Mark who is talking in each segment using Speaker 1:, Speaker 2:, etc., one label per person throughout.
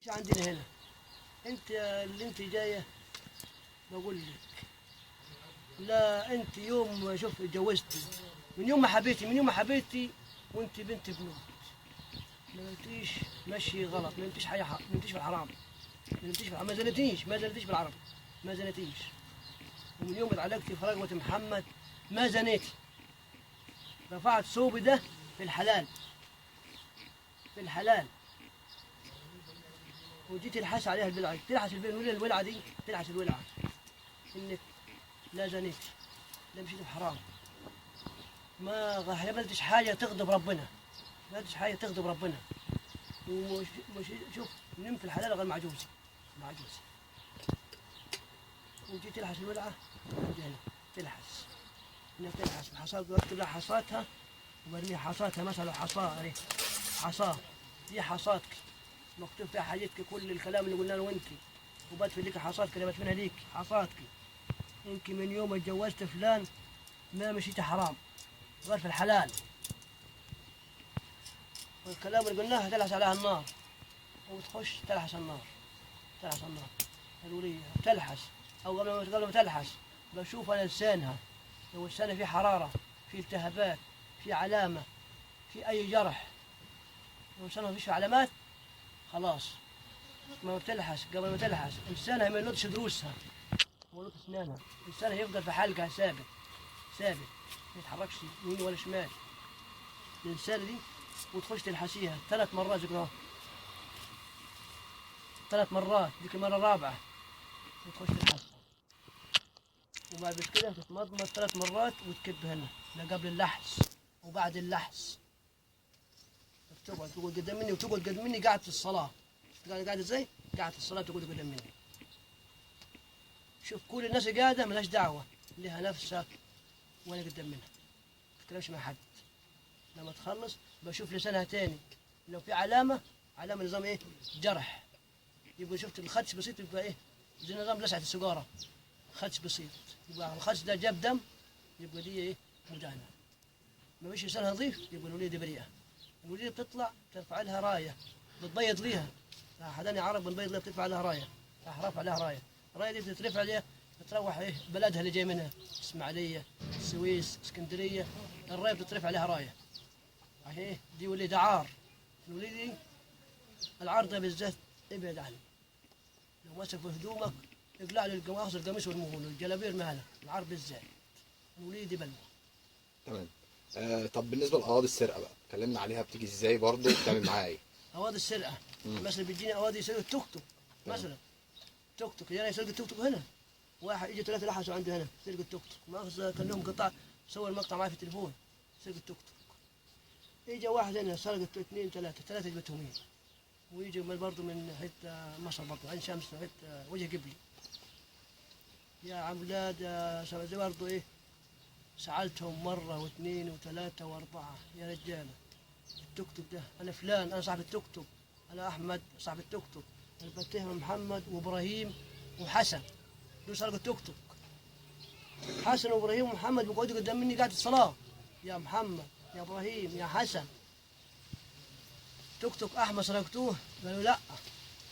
Speaker 1: عندنا هنا انت اللي انت جايه بقول لك. لا انت يوم شوف اتجوزتي من يوم ما حبيتي وانت بنت بنوت. ما نمتيش مشي غلط، ما نمتيش حاجه ما نمتيش في الحرام، ما زنتيش بالعربي، ما زنتيش. ومن يوم اتعلقتي في رقبه محمد ما زنيتي. رفعت صوبي ده في الحلال، في الحلال. وجيت تلحس عليها البلعه، تلحس الولعه دي، تلحس الولعه انك لا زنيتي، لا مشيت بحرام، ما عملتش حاجه تغضب ربنا، ما عملتش حاجه تغضب ربنا. ومش شوف نمت في الحلال غير معجوزه، معجوزه. وجيت تلحس الولعه عندي هنا، تلحس انك تلحس الحصاد، واكتب لها حصاتها وبرميها حصاتها مثلا حصاه اهي، حصاه دي حصاتك مكتوب فيها حاجتك، كل الكلام اللي قلنا له انت، وبدفن لك حصاتك اللي بدفنها ليك حصاتك. انك من يوم ما اتجوزت فلان ما مشيت حرام غير في الحلال. والكلام اللي قلناه تلحس عليها النار وتخش تلحس النار، تلحس النار الولية تلحس. او قبل ما تلحس بشوف انا لسانها، لو لسانها فيه حراره، فيه التهابات، فيه علامه، في اي جرح، لو لسانها فيش علامات خلاص ما بتلحس. قبل ما تلحس لسانها ما ينضش دروسها ولوط اسنانها، لسانها يفضل في حلقها ثابت ثابت، ما يتحركش يمين ولا شمال الانسان دي. وتخش تلحسيها 3 مرات ذكرها، 3 مرات، ذيك المره الرابعه وتخش تلحسها. وبعد كده تتمضمض 3 مرات وتكب هنا، لا قبل اللحس وبعد اللحس. تقعد قدام مني، وتقعد قدام مني قاعد في الصلاه. قاعد ازاي؟ قاعد في الصلاه تقعد قدام مني. شوف كل الناس قاعده ملهاش دعوه، لها نفسها وانا قدام منها، ما تتكلمش مع حد. لما تخلص بشوف لسانها تاني، لو في علامه نظام ايه؟ جرح. يبقى شفت الخدش بسيط، يبقى ايه؟ زي نظام لسعه السيجاره، خدش بسيط، يبقى الخدش ده جاب دم، يبقى دي ايه؟ مدانه. ما فيش لسانها نظيف يبقى الوليده بريئه. الوليده بتطلع ترفع لها رايه، بتبيض ليها، حداني عرب بنبيض لها، بترفع لها رايه، رفع لها رايه. الرايه دي بتترفع لها بتروح ايه؟ بلدها اللي جاي منها، اسماعيليه، السويس، اسكندريه، الرايه بتترفع لها رايه. عشان ايه؟ دي وليده عار. الوليده دي العار ده بالذات ابعد عنه. لو مسك في هدومك اقلع له القماص، القميص وارموه له، الجلابيه ارميها له، العار بالذات. الوليده دي بلوى.
Speaker 2: تمام. طب بالنسبه لاعراض السرقه بقى، اتكلمنا عليها، بتيجي ازاي برضه وبتعمل معاها ايه؟
Speaker 1: اواضي السرقه مثلا بيجيني اواضي سرقه توك توك مثلا، توك توك يعني سرقه توك توك هنا، واحد يجي 3 لحسوا عندي هنا سرقه توك توك، مؤاخذه كان لهم قطع، صور مقطع معي في التليفون سرقه توك توك. يجي واحد هنا سرقت 2 3 جبتهم، ويجي برضه من حته مصر برضه عين شمس، حته وجه قبلي. يا عملاد يا زي برضه ايه، سألتهم مرة واثنين وثلاثة وأربعة، يا رجالة التوك توك ده أنا فلان، أنا صاحب التوك توك، أنا أحمد صاحب التوك توك، أنا بتهم محمد وإبراهيم وحسن، دول سرقوا التوك توك. حسن وإبراهيم ومحمد بيقعدوا قدام مني قاعد الصلاة، يا محمد يا إبراهيم يا حسن، توك توك أحمد سرقتوه؟ قالوا لا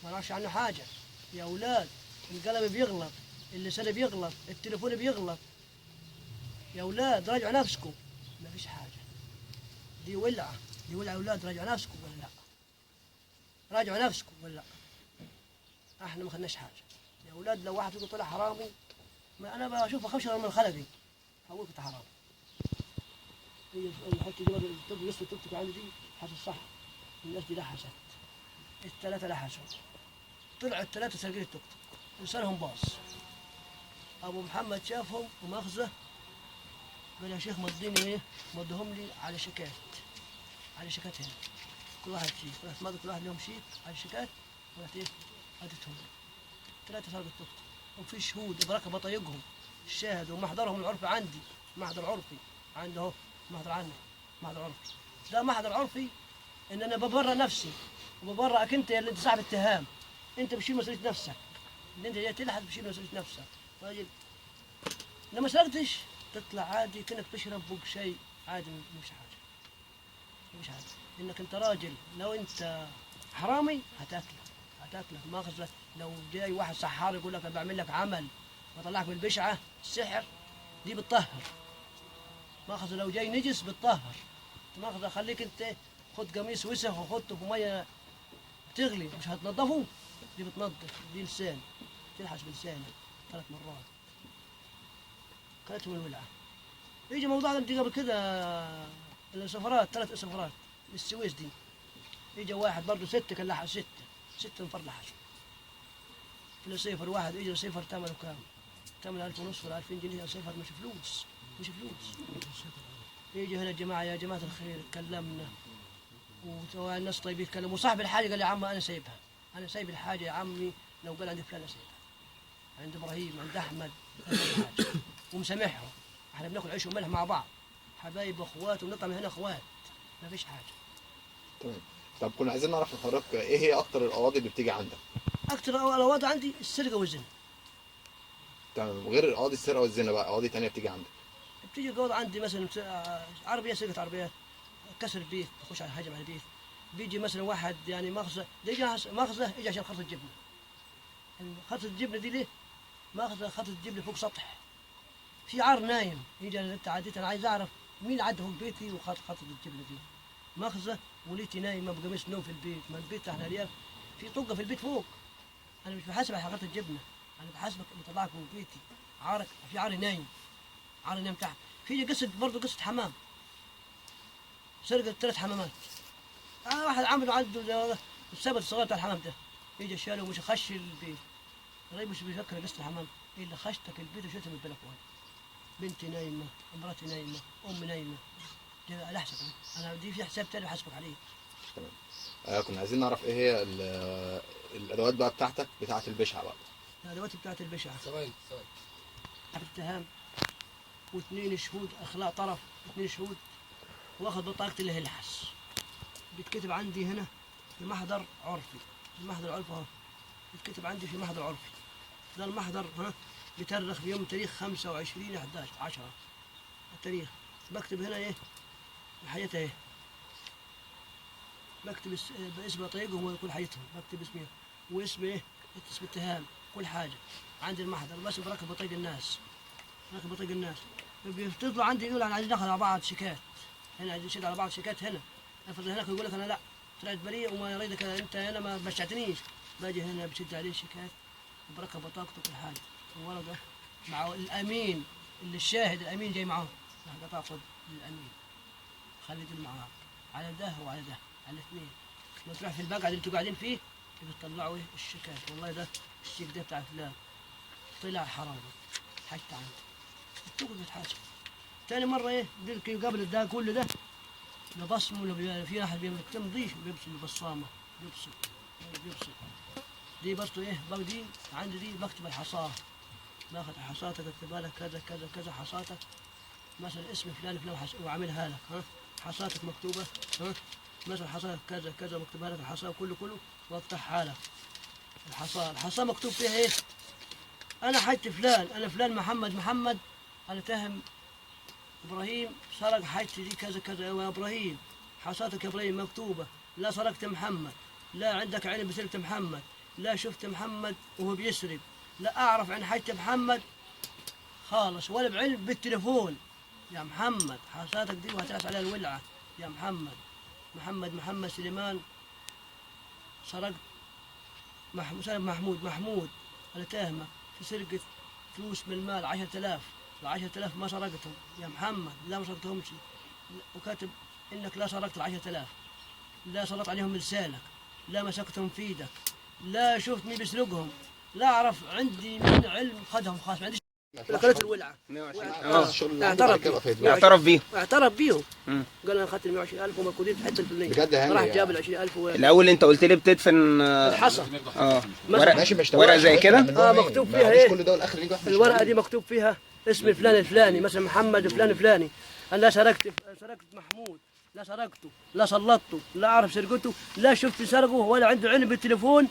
Speaker 1: ما نعرفش عنه حاجة. يا أولاد القلم بيغلط، اللسان بيغلط، التليفون بيغلط، يا أولاد راجعوا نفسكم. ما فيش حاجة، دي ولعة، دي ولعة. يا أولاد راجعوا نفسكم ولا لا؟ راجعوا نفسكم ولا لا؟ احنا ما خدناش حاجة. يا أولاد لو واحد فيكم طلع حرامي، ما أنا بشوفه خمسة من خلقي هقول كنت حرامي. هي الحتة دي برضه لسه التوك توك عندي دي حاسس صح، الناس دي لحست، ال3 لحسوا، طلعوا ال3 سارقين التوك توك، لسانهم باص. أبو محمد شافهم ومأخذه قال يا شيخ مضيني ايه؟ مضهم لي على شيكات، على شيكات هنا، كل واحد شيك، رحت ماضي كل واحد لهم شيك على شيكات، ورحت ايه؟ اديتهم 3 سرقوا التوك توك، وفي شهود بركه بطايقهم، الشاهد ومحضرهم العرفي عندي، محضر عرفي عندي اهو، محضر عني، محضر عرفي. ده محضر عرفي ان انا ببرر نفسي وببرئك انت اللي انت صاحب التهام، انت بتشيل مسؤوليه نفسك، اللي انت جاي تلحق بتشيل مسؤوليه نفسك. راجل لما سرقتش تطلع عادي كأنك تشرب فوق شيء عادي، مش حاجة، مش حاجة، إنك أنت راجل. لو أنت حرامي هتاكله، تاكلك ماخذ. لو جاي واحد سحار يقول لك انا بعمل لك عمل بطلعك من البشعه السحر، دي بتطهر. ماخذ لو جاي نجس بتطهر. ماخذ خليك انت خد قميص وسخ وخدته في ميه تغلي مش هتنضفه، دي بتنضف. دي لسان تلحس بلسانك 3 مرات كلتهم الولعه. يجي موضوع ده قبل كده السفرات 3 سفرات السويس دي، يجي واحد برضه 6 كان لحس 6 نفر لحسوا. السيفر واحد يجي السيفر ثمنه كام؟ ثمنه 1500 ولا 2000 جنيه. السيفر مش فلوس مش فلوس. يجي هنا الجماعه يا جماعه الخير كلمنا والناس طيبين يتكلموا، وصاحب الحاجه قال يا عم انا سايبها، انا سايب الحاجه يا عمي، لو قال عندي فلان سايبها، عند ابراهيم عند احمد ومسامحهم. احنا بناكل عيش وملح مع بعض، حبايب واخوات ونطلع من هنا اخوات، ما فيش حاجه.
Speaker 2: تمام. طب كنا عايزين نعرف من حضرتك ايه هي اكتر القواضي اللي بتيجي عندك؟
Speaker 1: اكثر القواضي عندي السرقه والزنا.
Speaker 2: تمام. وغير القواضي السرقه والزنا بقى قواضي تانية بتيجي عندك؟
Speaker 1: بتيجي قواضي عندي مثلا عربيه سرقه عربيات، كسر بيت، بخش على هجم على البيت. بيجي مثلا واحد يعني مخزه، يجي مخزه يجي عشان خرطه جبنه. خرطه الجبنه دي ليه؟ ماخذ خرطه الجبنه فوق سطح، في عار نايم. يجي انت عديت انا عايز اعرف مين عدى فوق بيتي وخط خرطه الجبنه دي. ماخذه وليتي نايمه بقميص نوم في البيت، ما البيت احنا ريال في طقه في البيت فوق. انا مش بحاسب على خرطه الجبنه، انا بحاسبك اللي طلعك من بيتي. عارك في عار نايم، عار نايم تحت. في قصه برضه قصه حمام، سرقه 3 حمامات. واحد عمله عنده السبت الصغير بتاع الحمام ده، يجي شاله ومش خش البيت. الراجل مش بيفكر قصه الحمام، الا خشتك البيت وشلتها من البلكونه. بنتي نايمه، مراتي نايمه، امي نايمه. على حسب انا دي في حساب تاني بحاسبك عليه.
Speaker 2: تمام. كنا عايزين نعرف ايه هي الادوات بقى بتاعتك بتاعت البشعه بقى؟
Speaker 1: الادوات بتاعت البشعه ثواني اتهام و2 شهود اخلاء طرف، 2 شهود، واخذ بطاقه اللي هيلحس. بيتكتب عندي هنا في محضر عرفي، المحضر العرفي اهو بيتكتب عندي في محضر عرفي. ده المحضر بيترخ في يوم تاريخ 25/11/10 التاريخ. بكتب هنا ايه حياتها ايه، بكتب باسم طريقهم وكل حياتهم، بكتب اسمي واسم ايه اسم التهام كل حاجه عندي المحضر. بس بركب بطايق الناس، بركب بطايق الناس. بيطلع عندي يقول انا عايز ناخذ على بعض شيكات، هنا عايز نشد على بعض شيكات هنا. افرض هناك يقول لك انا لا طلعت بريء وما يريدك انت هنا ما مشعتنيش، باجي هنا بشد عليه شيكات وبركب بطاقته كل حاجه وورقه مع الامين اللي الشاهد الامين جاي معاه. تاخذ الامين خلي دول معاه على ده وعلى ده على الاثنين. لو تروح في المقعد اللي انتوا قاعدين فيه بتطلعوا ايه الشيكات، والله ده الشيك ده بتاع فلان طلع حرام حاجته عندي، بتوقف بتحاسب. ثاني مره ايه قبل ده كل ده ببصم ولا في واحد بيمضيش بيبصم ببصامه بيبصم. دي برضه ايه دي عندي دي بكتب الحصاه، باخذ حصاتك اكتبها لك كذا كذا كذا حصاتك، مثلا اسم فلان فلان وعاملها لك حصاتك مكتوبه مثلا حصاتك كذا كذا مكتوبها لك الحصاه كله وافتحها لك. الحصاه مكتوب فيها ايه؟ انا حاجتي فلان، انا فلان محمد انا تهم ابراهيم سرق حاجتي دي كذا كذا. يا ابراهيم حصاتك يا ابراهيم مكتوبه، لا سرقت محمد، لا عندك عين بسرقة محمد، لا شفت محمد وهو بيسرق، لا اعرف عن حاجة محمد خالص ولا بعلم بالتليفون. يا محمد حصاتك دي وهتعرف عليها الولعه. يا محمد سليمان سرقت محمود انا تاهمك في سرقة فلوس من المال 10,000 ال10,000 ما سرقتهم يا محمد، لا ما سرقتهمش، وكاتب انك لا سرقت ال10,000، لا سرقت عليهم لسانك، لا مسكتهم في ايدك، لا شفت مين بيسرقهم، لا اعرف عندي من علم خدهم خاص ما عنديش. كانت الولعه اعترف بيهم قال انا اخذت 120,000 ومكودين في حته الفلانيه
Speaker 2: بجد يعني
Speaker 1: راح جاب ال 20,000
Speaker 3: الاول انت قلت لي بتدفن
Speaker 1: الحصى
Speaker 3: ورق زي كده
Speaker 1: مكتوب فيها ايه
Speaker 2: كل ده والاخر يجي
Speaker 1: الورقه دي مكتوب فيها اسم فلان الفلاني، مثلا محمد فلان الفلاني. انا لا سرقت محمود، لا سرقته، لا سلطته، لا اعرف سرقته، لا شفت سرقه ولا عنده علم بالتليفون،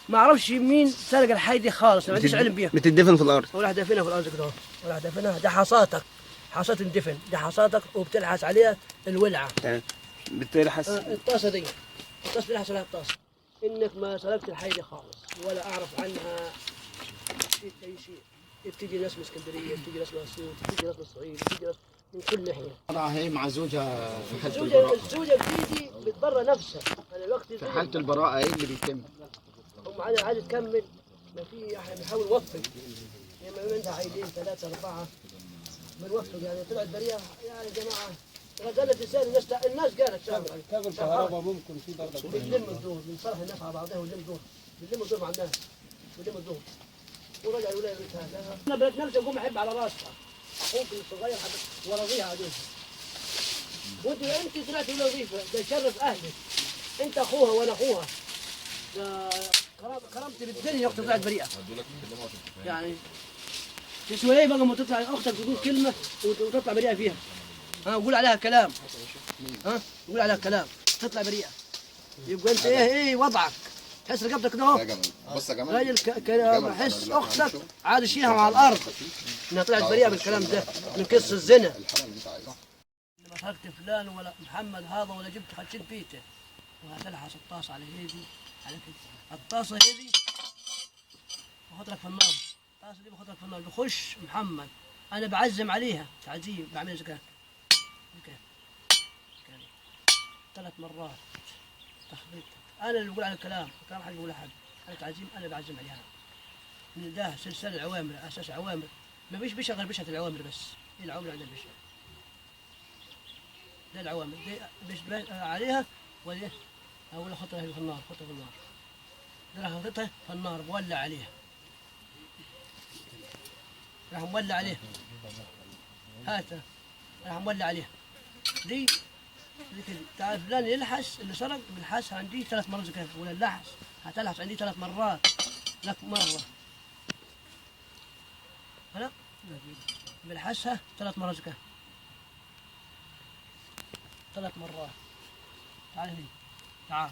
Speaker 1: ما اعرفش مين سرق الحاجه خالص، ما عنديش علم بيها.
Speaker 3: بتدفن في الارض
Speaker 1: ولا دافنها في الارض كده، ولا دافنها. ده حصاتك، حصات الدفن، ده حصاتك وبتلحس عليها الولعه.
Speaker 3: تمام. بتلحس
Speaker 1: الطاسه دي، الطاسه بتلحس عليها الطاسه. انك ما سلكت الحي دي خالص ولا اعرف عنها شيء اي شيء. بتيجي ناس من اسكندريه، بتيجي ناس من اسيوط، بتيجي ناس من الصعيد، بتيجي ناس من كل ناحيه.
Speaker 3: طبعا هي مع زوجها في حالة
Speaker 1: الزوجه
Speaker 3: البراءة.
Speaker 1: الزوجه بتيجي بتبرى نفسها. انا الوقت
Speaker 3: في حالة البراءة ايه اللي بيتم؟
Speaker 1: هم عايز تكمل، ما في احنا بنحاول نوفق. لما عندها عيلين ثلاثه اربعه بنوفق يعني. طلعت بريئه يا جماعه، قالت لسان الناس قالت شامل
Speaker 4: كابل الكهرباء ممكن في برضه
Speaker 1: بنلم الدور، بنصالح الناس على بعضها ونلم الدور، بنلم الدور مع الناس، بنلم الدور. ورجع الولايه قلت هذا انا بنت نفسي اقوم احب على راسها اخوك الصغير وراضيها عليها. انت طلعت وظيفه ده يشرف اهلك، انت اخوها وانا اخوها. ده كرمت بالدنيا وقت طلعت بريئه. يعني تسوى ايه بقى لما تطلع اختك تقول كلمه وتطلع بريئه فيها؟ ها قول عليها كلام، ها قول عليها كلام تطلع بريئه. يبقى انت ايه وضعك؟ تحس رقبتك ده اهو.
Speaker 2: بص يا جمال،
Speaker 1: راجل حس اختك عاد شيلها على الارض انها طلعت بريئه بالكلام ده من قصه الزنا. لما تركت فلان ولا محمد هذا ولا جبت خشيت بيته وهتلحس الطاسه على هذي على كده. الطاسه هذي باخذ لك في النار، الطاسه دي باخذ لك في النار. بخش محمد انا بعزم عليها تعزيم، بعمل زكاه 3 مرات تخبيط. انا اللي بقول على الكلام حد بيقول حد. انا تعزيم انا بعزم عليها. من ده سلسله العوامر، اساس عوامر. ما فيش بشا غير بشا العوامر بس. هي العوامر عند البشا. ده العوامر دي بش عليها ولا اقول احطها في النار، حطها في النار. ده راح احطها في النار بولع عليها. راح مولع عليها. هاته راح مولع عليها. دي كده. تعال فلان يلحس اللي سرق بالحس عندي 3 مرات زكاة، ولا اللحس هتلحس عندي 3 مرات لك مرة. هلا بالحسها 3 مرات زكاة، 3 مرات. تعال هنا تعال.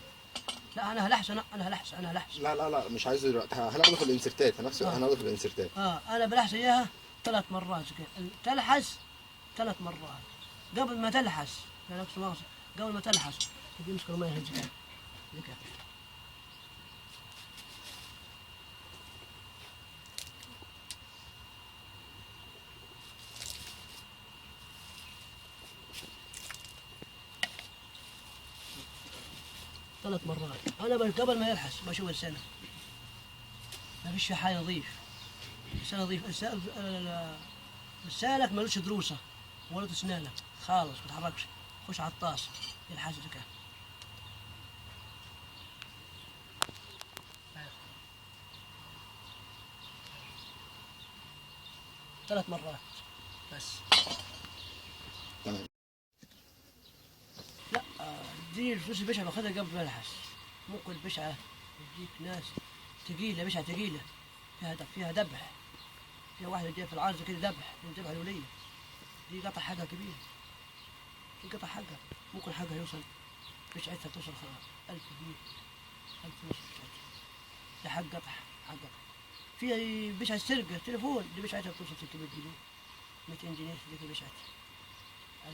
Speaker 1: لا انا هلحس، انا هلحس، انا هلحس.
Speaker 2: لا مش عايز دلوقتي، هناخده في الانسرتات، هناخده في الانسرتات.
Speaker 1: انا بلحس اياها 3 مرات زكاة. تلحس 3 مرات قبل ما تلحس. لا نفس مؤاخذة، قبل ما تلحس تجي مسكر ميه زكاة. زكاة. ثلاث مرات. انا قبل ما يلحس بشوف السنه ما فيش في حاجه نظيف. السنه نظيف. لسانك ملوش دروسه ولا اسنانك خالص ما تتحركش. خش على الطاس يلحس زكاه. 3 مرات بس.
Speaker 2: تمام.
Speaker 1: لا دي الفلوس البشعة باخدها قبل ما الحس. ممكن البشعة تجيك ناس ثقيلة، بشعة ثقيلة فيها ذبح. فيها واحدة جاية في العرض كده ذبح، ذبح الولية. دي قطع حقها كبير. دي قطع حقها ممكن حقها يوصل بشعتها توصل 1000 جنيه 1000 ونص بشعتها. ده حق قطع حقها. فيها بشعة سرقة تليفون دي بشعتها بتوصل 600 جنيه 200 جنيه دي بشعتها.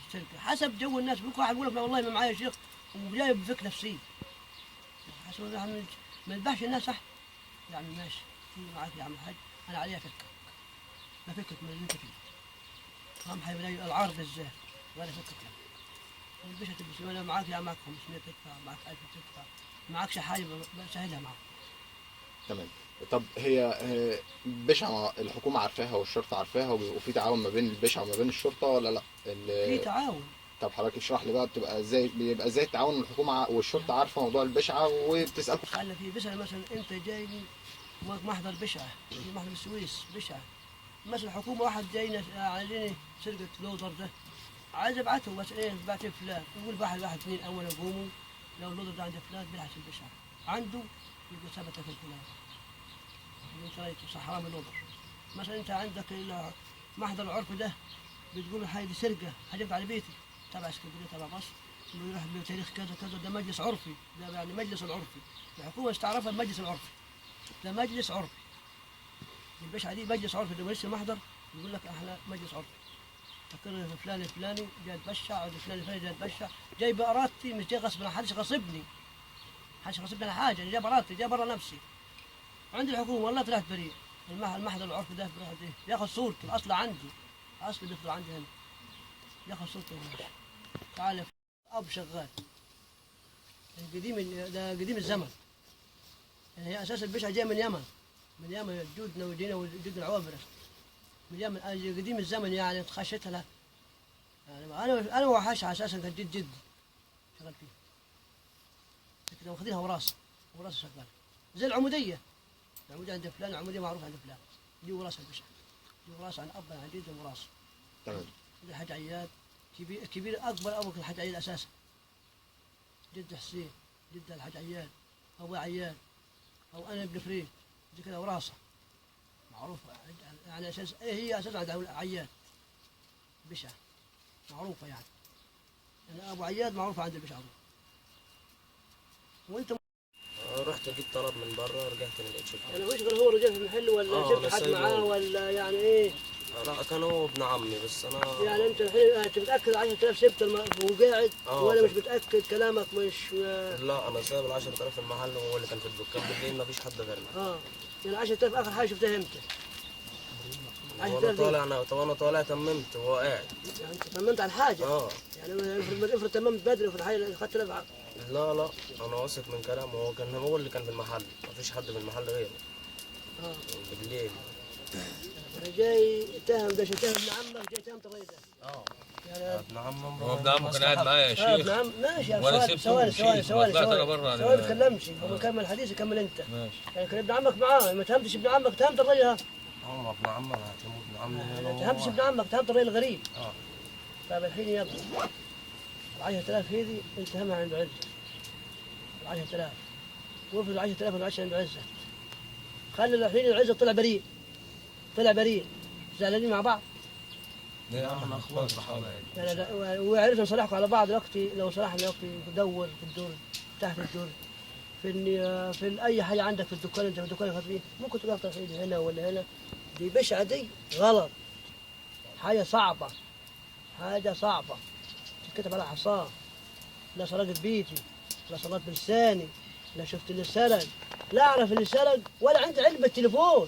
Speaker 1: السرقة حسب جو الناس. ممكن واحد يقول لك والله ما معايا شيخ وجاي بفكر نفسي. حسب ما يذبحش الناس صح. يعني ماشي تيجي معاك يا عم الحاج انا عليها فكك. ما فكك من اللي انت فيه. اهم حاجه بلاقي العار بالذات ولا فكك يعني. الباشا تلبس انا معاك يا معك 500 تدفع، معاك 1000 تدفع، معكش حاجه بسهلها معاك.
Speaker 2: تمام. طب هي بشعة الحكومة عارفاها والشرطة عارفاها وبيبقوا في تعاون ما بين البشعة وما بين الشرطة ولا لا؟
Speaker 1: في تعاون.
Speaker 2: طب حضرتك اشرح لي بقى بيبقى ازاي التعاون الحكومة والشرطة عارفة موضوع البشعة وبتسألكم؟
Speaker 1: قال في بسأل مثلا انت جاي محضر بشعة في محضر السويس بشعة. مثلا الحكومة واحد جاينا علينا سرقة لودر ده عايز ابعته بس ايه بعته فلان يقول واحد اثنين اول قوموا لو اللودر ده عند فلان بيلحس البشعة عنده يبقى ثبت في الفلان. يقول صحراء من اللودر. مثلا انت عندك محضر العرف ده بتقول هاي دي سرقة هجبت على بيتي تبع اسكندرية تبع مصر يروح بتاريخ كذا كذا ده مجلس عرفي ده يعني مجلس العرفي. الحكومة استعرفها المجلس العرفي ده مجلس عرفي. البشعة دي مجلس عرفي ده مجلس المحضر يقول لك احنا مجلس عرفي تقرر فلان الفلاني جاي يتبشع ولا فلان الفلاني جاي يتبشع جاي بإرادتي مش جاي غصب عن حدش غصبني. حش غصبني على حاجه، انا جاي براتي، جاي برا نفسي. عند الحكومه والله طلعت بريء. المحضر العرفي ده بيروح ياخذ صورتي، الاصل عندي، اصلي بيطلع عندي هنا، ياخذ صورتي ويمشي. تعال اب شغال قديم، ده قديم الزمن. يعني هي اساس البشعه جايه من يمن، من يمن جدودنا ودينا وجدودنا العوابرة، من يمن قديم الزمن يعني تخشيتها لها. يعني انا وحشها اساسا كان جد جدي شغال فيه، لكن واخذينها وراثه، وراثه شغال زي العموديه. العموديه عند فلان، العموديه معروفه عند فلان، دي وراثه البشعه، دي وراثه عن اب عن جد وراثه.
Speaker 2: تمام.
Speaker 1: الحاج عياد كبير اكبر ابو الحاج عياد اساسا، جد حسين، جد الحاج عياد، ابو عياد، او انا ابن فريد، دي كذا وراثه معروفه يعني اساس هي اساسا عند عياد بشعه معروفه يعني ابو عياد معروفه عند البشعه. وانت
Speaker 5: رحت جبت طلب من برا ورجعت ما لقيتش
Speaker 1: يعني وش غير هو رجال في المحل ولا شفت حد
Speaker 5: سايبه.
Speaker 1: معاه ولا يعني ايه؟
Speaker 5: لا كان هو ابن عمي بس انا
Speaker 1: يعني انت الحين انت متاكد 10000 سبت وقاعد ولا مش متاكد كلامك مش
Speaker 5: لا انا سايب ال 10000 في المحل وهو اللي كان في الدكان بالليل ما فيش حد غيرنا.
Speaker 1: يعني 10000 اخر حاجه شفتها امتى؟
Speaker 5: وانا طالع تممت وهو قاعد.
Speaker 1: يعني انت تممت على الحاجه؟ يعني افرض تممت بدري في الحاجه اخذت لها.
Speaker 5: لا انا واثق من كلامه، هو اللي كان في المحل، ما فيش حد في المحل غيره. بالليل
Speaker 1: انا جاي تهم ده شتهم ابن عمك، جاي تهم الرئيس ده.
Speaker 5: يعني ابن عمه
Speaker 6: هو ابن عمه كان قاعد معايا يا شيخ.
Speaker 1: ابن عم ماشي يا
Speaker 6: ولا سبته
Speaker 1: ثواني ما تكلمش، هو
Speaker 6: ماشي.
Speaker 1: كمل الحديث كمل انت.
Speaker 6: ماشي.
Speaker 1: يعني كان ابن عمك معاه، ما تهمتش ابن عمك، تهمت الرجل ها.
Speaker 5: هو ابن عمه هتموت ابن عمي
Speaker 1: ما تهمتش ابن عمك، تهمت الرجل الغريب.
Speaker 5: اه
Speaker 1: طيب الحين يا ابني 10000 هذه انت همها عند عزة، 10000 وافرض 10000 من 10 عند عزة، خلي الحين العزة طلع بريء، زعلانين مع بعض.
Speaker 5: احنا اخوات صحابه
Speaker 1: يعني وعرفنا نصالحكم على بعض دلوقتي، لو صلحنا دلوقتي ندور في الدور تحت الدور في اي حاجه عندك في الدكان، انت في الدكان خاطرين ممكن تروح تخيل هنا ولا هنا، دي بشعه، دي غلط، حاجه صعبه تتكتب على حصاه. لا سرقت بيتي، لا صلت بلساني، لا شفت اللي سرق، لا اعرف اللي سرق، ولا عندي علم بالتليفون.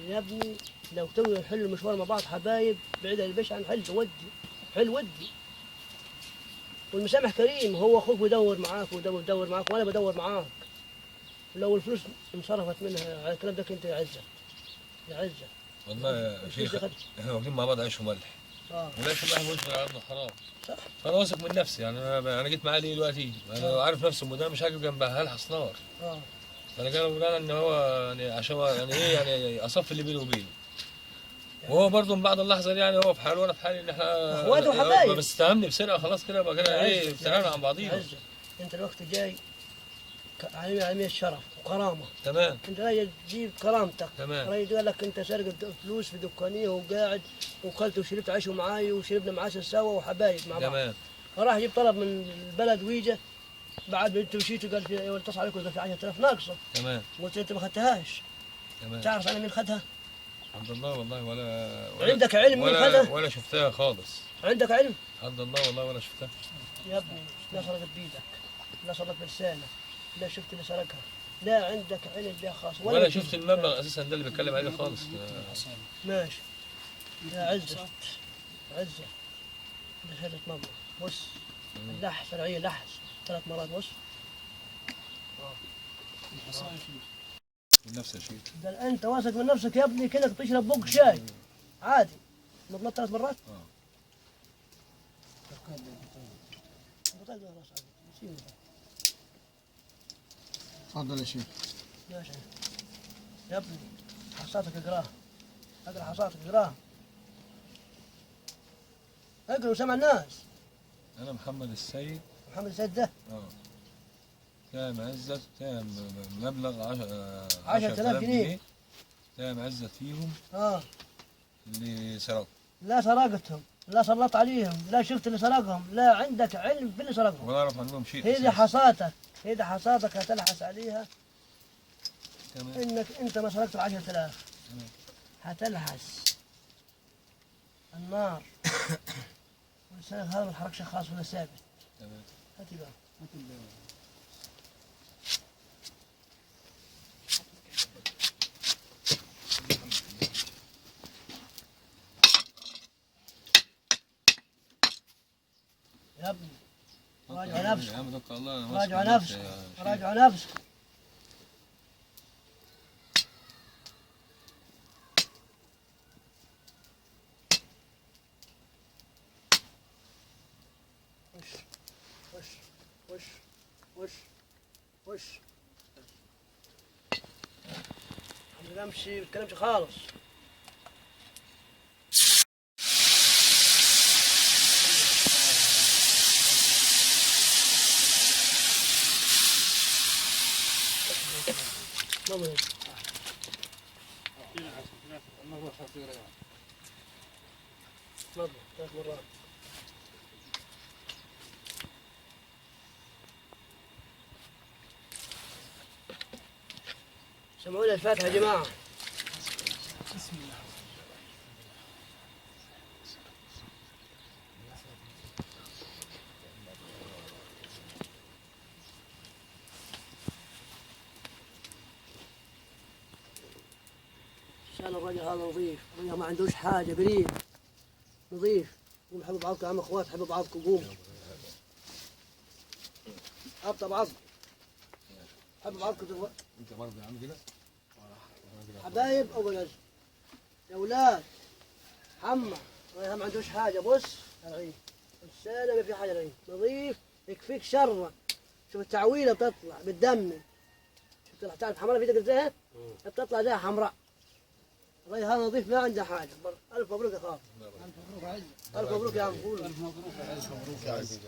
Speaker 1: يا ابني لو توي نحل المشوار مع بعض حبايب بعيد عن البشعه، نحل ودي والمسامح كريم، هو اخوك بيدور معاك ويدور معاك وانا بدور معاك. لو الفلوس انصرفت منها على الكلام ده انت يا عزه
Speaker 6: والله يا شيخ احنا واخدين مع بعض عيش وملح. وليش الواحد مش غير عرضنا حرام.
Speaker 1: صح.
Speaker 6: فانا واثق من نفسي، يعني انا جيت معاه ليه دلوقتي؟ انا عارف نفسي ده مش هاجي جنبها هلحس نار. فانا كان بقول ان هو يعني عشان يعني ايه يعني اصف اللي بيني وبينه. وهو برضه من بعد اللحظه دي يعني هو في حاله وانا في حالي، ان احنا
Speaker 1: اخوات وحبايب.
Speaker 6: بس اتهمني بسرقه خلاص كده بقى كده ايه ابتعدنا عن بعضينا.
Speaker 1: انت الوقت جاي عالمية الشرف وكرامه.
Speaker 6: تمام.
Speaker 1: انت راجل تجيب كرامتك.
Speaker 6: تمام.
Speaker 1: راجل قال لك انت سارق فلوس في دكانيه وقاعد وكلت وشربت عيشه معاي وشربنا معاه سوا وحبايب مع بعض.
Speaker 6: تمام.
Speaker 1: فراح يجيب طلب من البلد ويجا، بعد ما انت مشيت قال في اتصل عليك وقال في 10000 ناقصه.
Speaker 6: تمام.
Speaker 1: قلت انت ما خدتهاش.
Speaker 6: تمام.
Speaker 1: تعرف انا مين خدها؟
Speaker 6: الحمد لله والله ولا
Speaker 1: عندك علم مين خدها؟
Speaker 6: ولا شفتها خالص.
Speaker 1: عندك علم؟
Speaker 6: الحمد لله والله ولا شفتها.
Speaker 1: يا ابني لا سرقت بيدك، لا سرقت بلسانك، لا شفت اللي سرقها، لا عندك علم بها خاص
Speaker 6: ولا شفت المبلغ اساسا ده اللي بيتكلم عليه خالص.
Speaker 1: ماشي يا عزة ده شهادة مبلغ بص، اللحس فرعية لحس 3 مرات بص.
Speaker 6: من نفس الشيء.
Speaker 1: ده انت واثق من نفسك يا ابني كأنك تشرب بوق شاي عادي مضمض 3 مرات.
Speaker 3: تفضل يا شيخ.
Speaker 1: ماشي يا ابني حصاتك اقراها، اقرا حصاتك اقراها، اقرا وسمع الناس.
Speaker 6: انا محمد السيد.
Speaker 1: محمد السيد ده
Speaker 6: تام عزت تام مبلغ
Speaker 1: 10,000 جنيه.
Speaker 6: تام عزت فيهم اللي سرقوا.
Speaker 1: لا سرقتهم، لا سلطت عليهم، لا شفت اللي سرقهم، لا عندك علم باللي سرقهم.
Speaker 6: ولا اعرف عنهم شيء.
Speaker 1: هذه حصاتك هتلحس عليها.
Speaker 6: تمام.
Speaker 1: انك انت ما سرقت 10,000 هتلحس النار ولسانك هذا ما تحركش خاص ولا ثابت.
Speaker 6: تمام.
Speaker 1: هاتي بقى نفسكم.
Speaker 6: يا عم توكل الله، أنا
Speaker 1: راجعوا
Speaker 6: واثق من
Speaker 1: نفسكم.
Speaker 6: نفسي يا شيخ.
Speaker 1: راجعوا نفسكم. وش وش وش وش ما بتكلمش خالص. تفضل. تفضل 3 مرات. سمعونا الفاتحة يا جماعة. كان الرجل هذا نظيف، الرجل ما عندوش حاجة، بريء نظيف. قوم حبوا بعضكم يا عم اخوات، حبوا بعضكم، قوموا ابطأ بعضكم، حبوا بعضكم دلوقتي.
Speaker 6: أنت برضه يا عم كده؟
Speaker 1: حبايب أول أجل يا ولاد. حمى الرجل ما عندوش حاجة، بص العين السالة ما في حاجة، العين نظيف يكفيك شره. شوف التعويلة بتطلع بالدم، شوف طلع تعرف حمراء في ايدك ازاي؟ بتطلع زي حمراء. الرجل هذا نظيف ما عنده حاجة. ألف مبروك يا خالد. ألف مبروك يا عم. قولوا
Speaker 3: ألف مبروك.
Speaker 2: يا عزيزي.